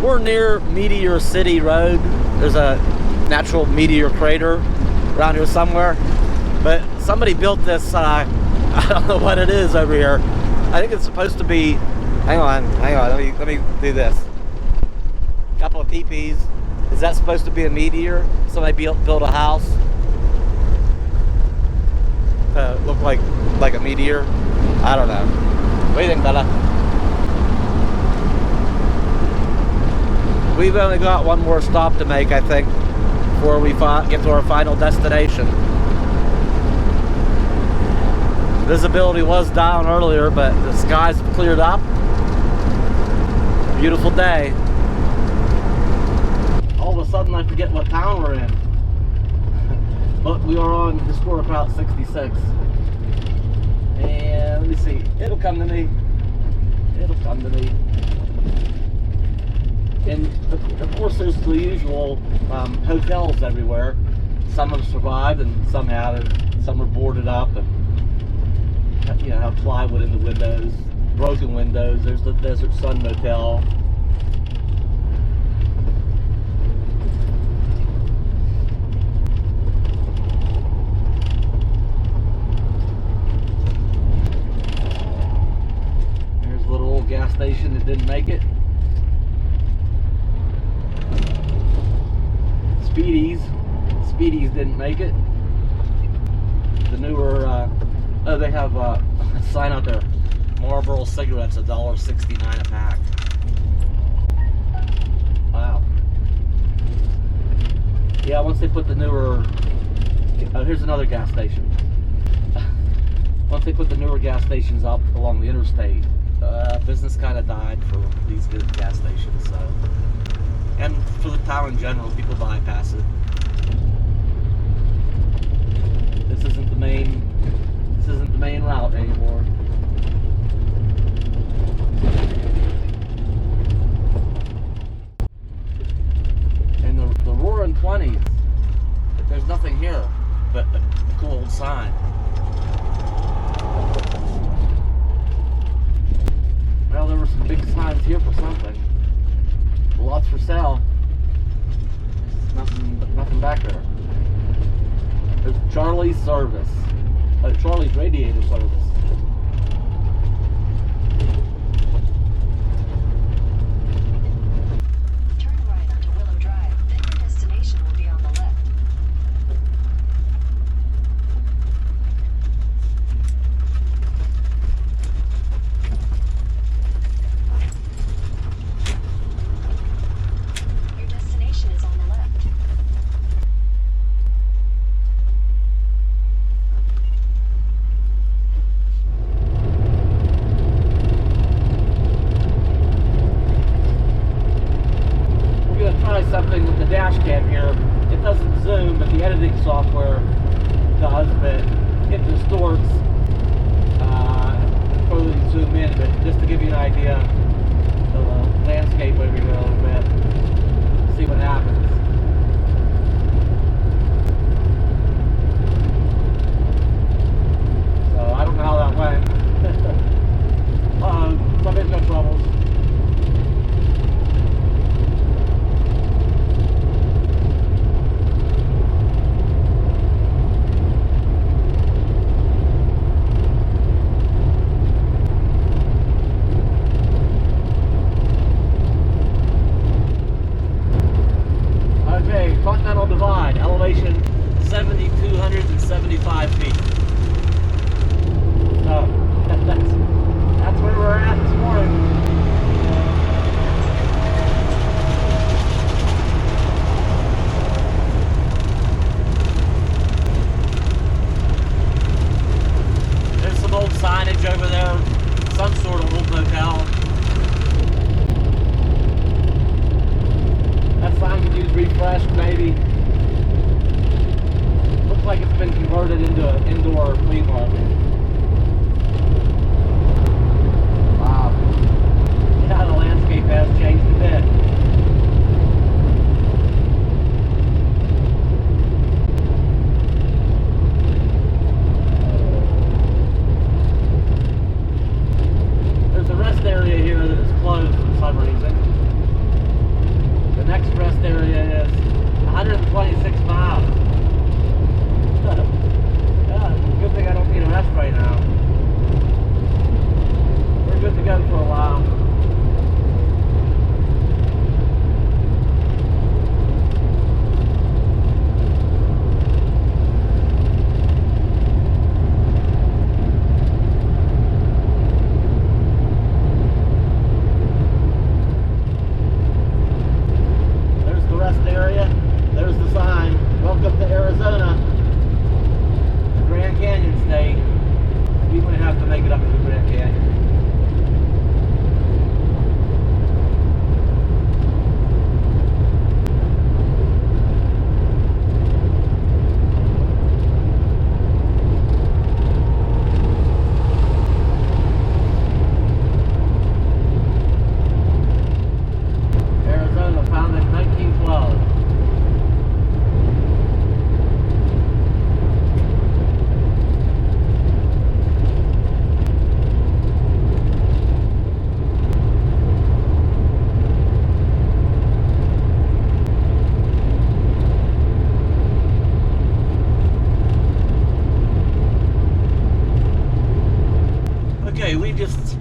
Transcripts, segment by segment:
we're near Meteor City Road. There's a natural meteor crater around here somewhere. But somebody built this, I don't know what it is over here. I think it's supposed to be, hang on, let me do this. A couple of teepees. Is that supposed to be a meteor? Somebody built a house to look like a meteor? I don't know. What do you think, Bella? We've only got one more stop to make, I think, before we get to our final destination. Visibility was down earlier, but the skies have cleared up. Beautiful day. All of a sudden, I forget what town we're in. But we are on historic Route 66. And let me see. It'll come to me. It'll come to me. And of course, there's the usual hotels everywhere. Some have survived, and some haven't. Some are boarded up, and you know, have plywood in the windows, broken windows. There's the Desert Sun Motel. There's a little old gas station that didn't make it. Speedies didn't make it. The newer, oh, they have a sign out there. Marlboro cigarettes, $1.69 a pack. Wow. Yeah, once they put the newer, oh, here's another gas station. Once they put the newer gas stations up along the interstate, business kind of died for these good gas stations. So, and for the town in general, people bypass it. This isn't the main route anymore. And the Roaring 20s, there's nothing here but a cool old sign. Well, there were some big signs here for something. Lots for sale. Nothing back there. There's Charlie's Service. Charlie's Radiator Service. Turn right onto Willow Drive, then your destination will be on the left. Your destination is on the left. Something with the Dashcam here. It doesn't zoom, but the editing software does, but it distorts further you zoom in. But just to give you an idea of the landscape over here a little bit, see what happens. So I don't know how that went. Somebody's got troubles. Continental Divide, elevation 7,275 feet. So that's where we're at this morning. There's some old signage over there, some sort of old motel. That sign could use refreshed, maybe. Looks like it's been converted into an indoor flea market. Wow. Yeah, the landscape has changed a bit. There's a rest area here that is closed for some reason.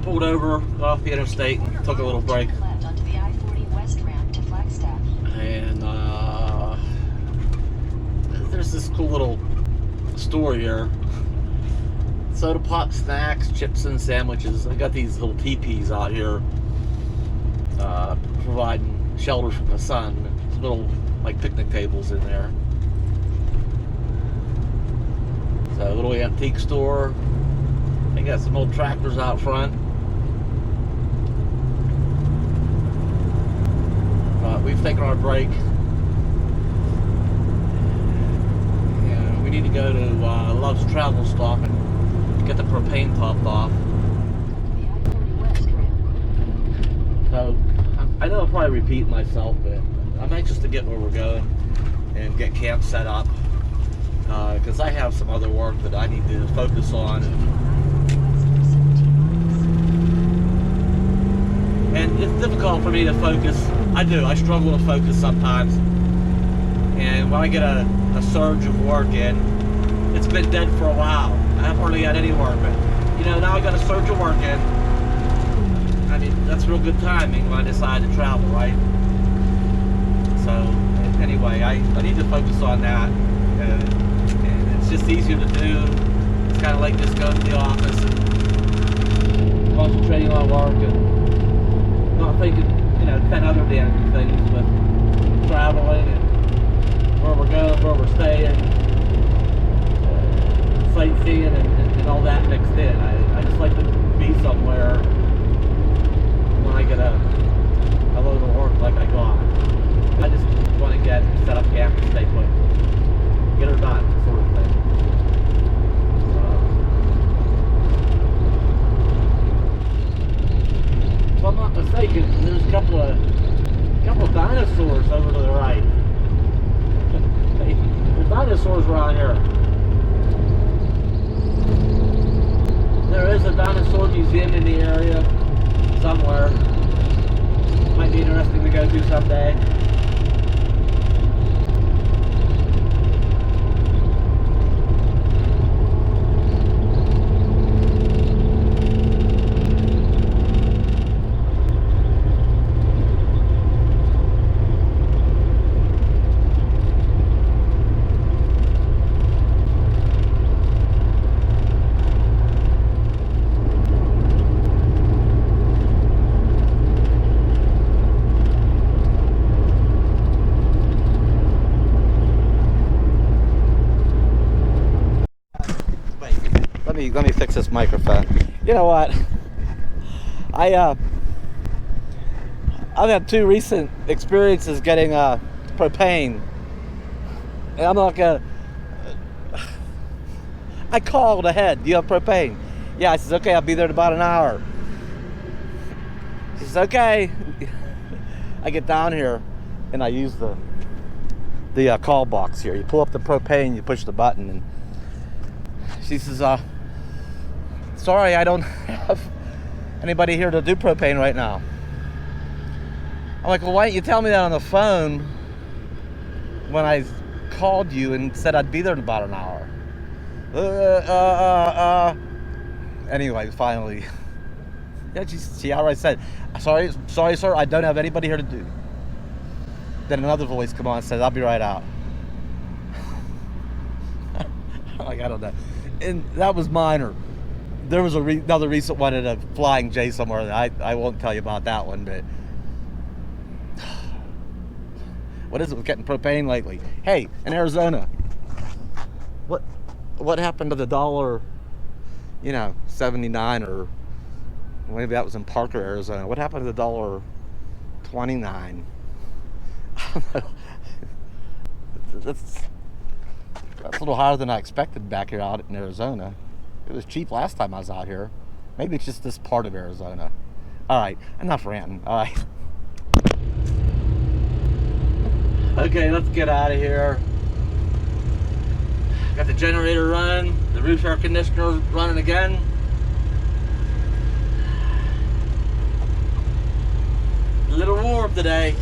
pulled over off the interstate and took a little break. Left onto the I-40 West ramp to Flagstaff. And there's this cool little store here. Soda pop, snacks, chips and sandwiches. I got these little teepees out here providing shelter from the sun. There's little like picnic tables in there. So a little antique store. They got some old tractors out front. We've taken our break. And we need to go to Love's Travel Stop and get the propane topped off. The I-40 West ramp. So I know I'll probably repeat myself, but I'm anxious to get where we're going and get camp set up. Because I have some other work that I need to focus on. And it's difficult for me to focus. I struggle to focus sometimes. And when I get a surge of work in, it's been dead for a while. I haven't hardly had any work, but now I got a surge of work in. I mean, that's real good timing when I decide to travel, right? So, anyway, I need to focus on that. And it's just easier to do. It's kind of like just going to the office and concentrating on work and not thinking, 10 other damn things, but traveling and where we're going, where we're staying, sightseeing and all that mixed in. I just like to be somewhere when I get a load of work like I got. I just want to get set up camp and stay put. Get her done, sort of thing. If I'm not mistaken, there's a couple of dinosaurs over to the right. There's dinosaurs around here. There is a dinosaur museum in the area somewhere. Might be interesting to go to someday. Let me fix this microphone. You know what? I've had two recent experiences getting propane, and I'm not gonna. I called ahead. Do you have propane? Yeah, I says okay. I'll be there in about an hour. She says okay. I get down here, and I use the call box here. You pull up the propane, you push the button, and she says, sorry, I don't have anybody here to do propane right now. I'm like, well, why didn't you tell me that on the phone when I called you and said I'd be there in about an hour? Anyway, finally, yeah, she outright said, sorry, sir, I don't have anybody here to do. Then another voice come on and said, I'll be right out. Like, I don't know. And that was minor. There was another recent one at a Flying J somewhere. I won't tell you about that one, but what is it with getting propane lately? Hey, in Arizona, what happened to the $1, 79, or maybe that was in Parker, Arizona. What happened to the $1.29? I don't know. That's a little higher than I expected back here out in Arizona. It was cheap last time I was out here. Maybe it's just this part of Arizona. All right, enough ranting. All right. Okay, let's get out of here. Got the generator running, the roof air conditioner running again. A little warm today.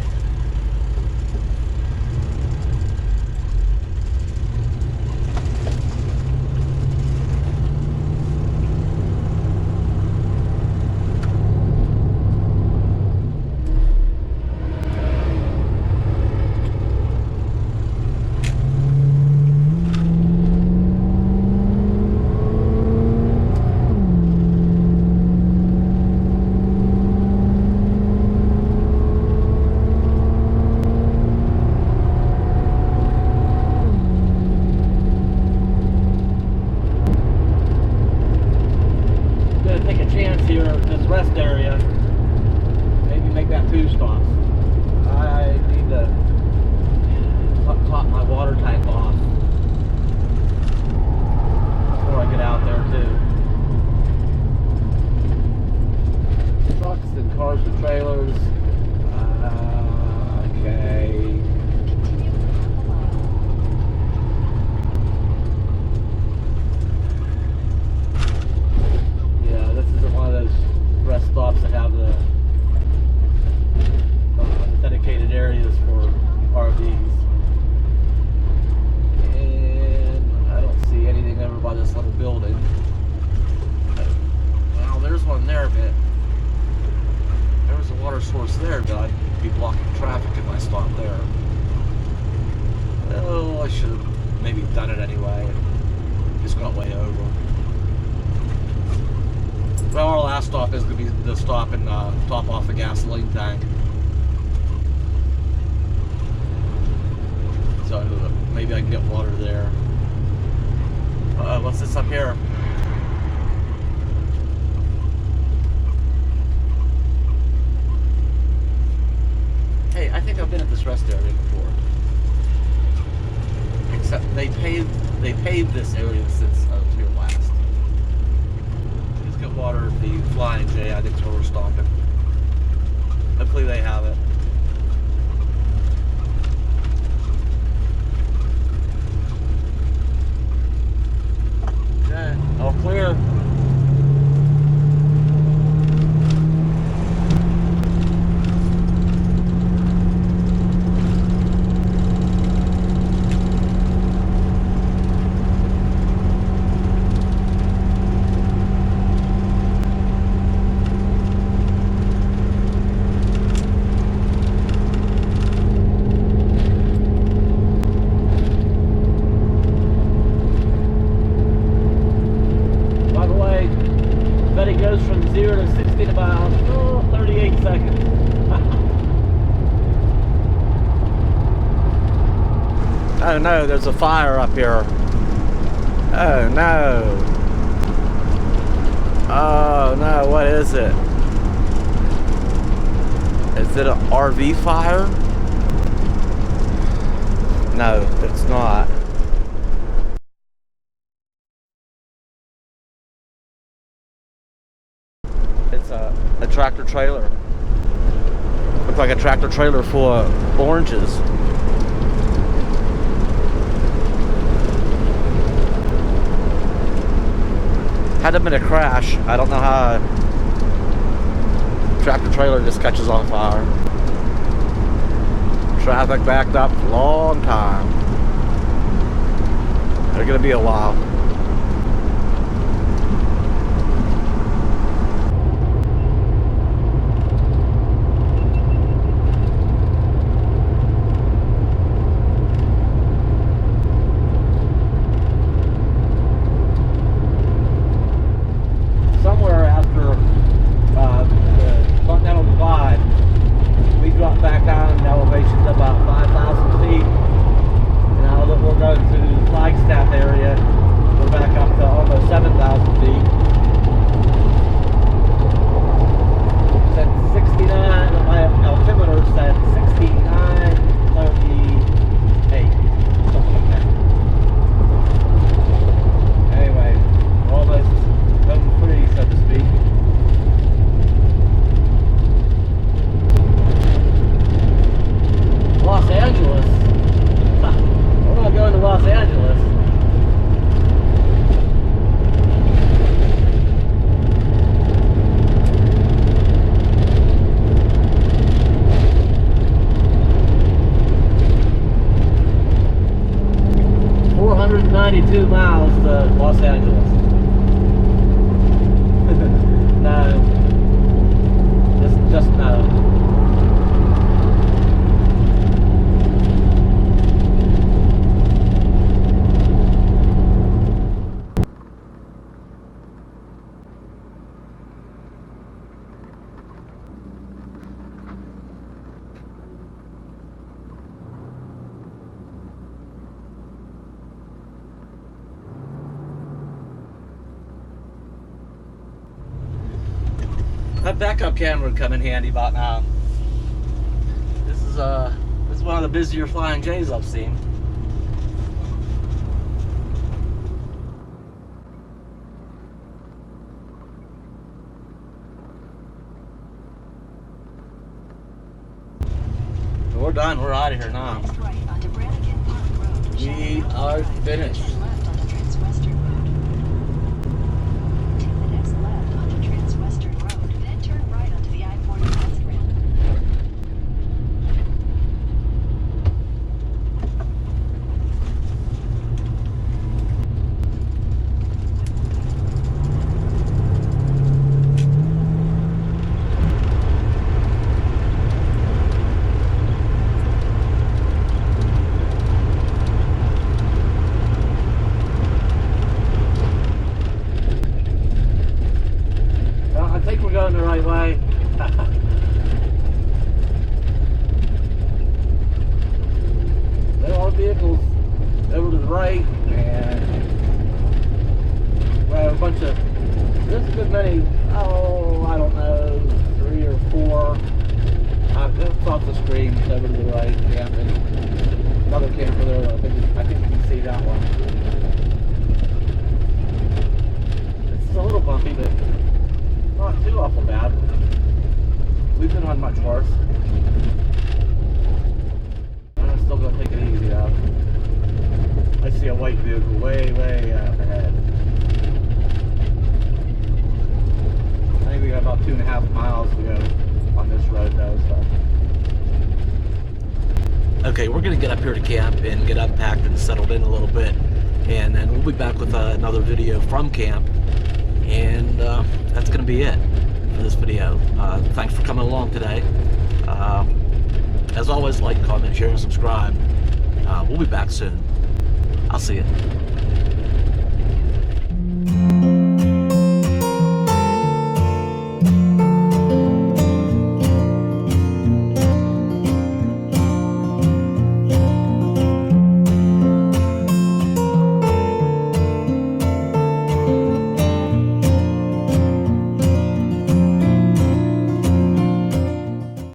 anyway. Just got way over. Well, our last stop is going to be the stop and top off the gasoline tank. So maybe I can get water there. What's this up here? Hey, I think I've been at this rest area before. Except they paved this area since I was here last. Let's get water at the Flying J. I think that's where we're stopping. Hopefully they have it. Okay, all clear. From 0 to 60 in about 38 seconds. Oh no, there's a fire up here. Oh no. Oh no, what is it? Is it an RV fire? No, it's not. It's a tractor trailer. Looks like a tractor trailer full of oranges. Had to have been a crash. I don't know how a tractor trailer just catches on fire. Traffic backed up a long time. They're gonna be a while. Back down in elevation to about 5,000 feet. And now that we're going to the Flagstaff area, we're back up to almost 7,000 feet. It's at 69, my altimeter said 69.38, something like that. Anyway, almost home free, so to speak. Los Angeles. We're not going to Los Angeles. $492 miles to Los Angeles. No. Just no. That backup camera would come in handy about now. This is one of the busier Flying J's I've seen. We're done. We're out of here now. We are finished. much worse. I'm still gonna take it easy though. I see a white vehicle way up ahead. I think we got about 2.5 miles to go on this road though, so. Okay, we're gonna get up here to camp and get unpacked and settled in a little bit, and then we'll be back with another video from camp, and that's gonna be it for this video. Thanks for coming along today. As always, like, comment, share, and subscribe. We'll be back soon. I'll see you.